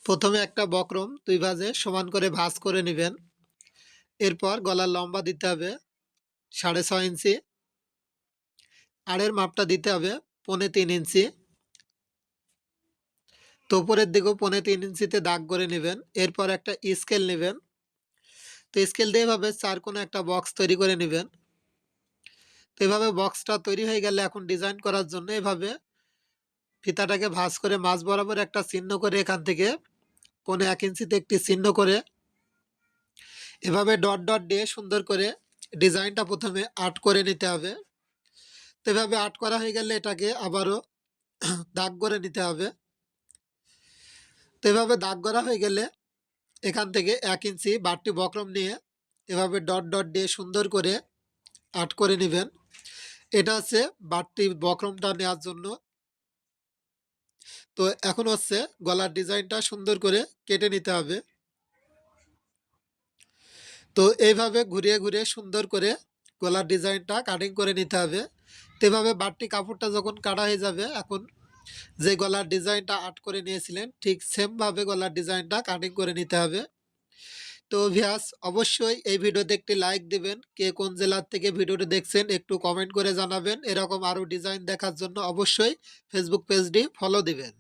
প্রথমে একটা বক্রম ২ ভাঁজে সমান করে ভাঁজ করে নিবেন। এরপর গলার লম্বা দিতে হবে ৬.৫ ইঞ্চি। আড়ের মাপটা দিতে হবে ৩.৫ ইঞ্চি। তো উপরের দিকেও ৩.৫ ইঞ্চিতে দাগ করে নিবেন। এরপর একটা স্কেল নিবেন। তো স্কেল দিয়ে এভাবে ৪ কোণে একটা বক্স তৈরি করে নিবেন। তো এভাবে বক্সটা তৈরি হয়ে গেলে এখন ডিজাইন করার জন্য এভাবে ফিতাটাকে ভাঁজ করে মাঝ বরাবর একটা চিহ্ন করে এখান থেকে ১.৫ ইঞ্চিতে একটি চিহ্ন করে এভাবে ডট ডট দিয়ে সুন্দর করে ডিজাইনটা প্রথমে আর্ট করে নিতে হবে। তো এভাবে আর্ট করা হয়ে গেলে এটাকে আবারও দাগ করে নিতে হবে। তো এভাবে দাগ করা হয়ে গেলে এখান থেকে ১ ইঞ্চি বাড়তি বক্রম নিয়ে এভাবে ডট ডট দিয়ে সুন্দর করে আর্ট করে নেবেন। এটা হচ্ছে বাড়তি বক্রমটা নেওয়ার জন্য। তো এখন হচ্ছে গলার ডিজাইনটা সুন্দর করে কেটে নিতে হবে। তো এইভাবে ঘুরিয়ে ঘুরিয়ে সুন্দর করে গলার ডিজাইনটা কাটিং করে নিতে হবে। তো এভাবে বাড়তি কাপড়টা যখন কাটা হয়ে যাবে, এখন যে গলার ডিজাইনটা আর্ট করে নিয়েছিলেন ঠিক সেমভাবে গলার ডিজাইনটা কাটিং করে নিতে হবে। তো ভিউয়ার্স, অবশ্যই এই ভিডিওতে একটি লাইক দিবেন। কে কোন জেলার থেকে ভিডিওটি দেখছেন একটু কমেন্ট করে জানাবেন। এরকম আরও ডিজাইন দেখার জন্য অবশ্যই ফেসবুক পেজটি ফলো দিবেন।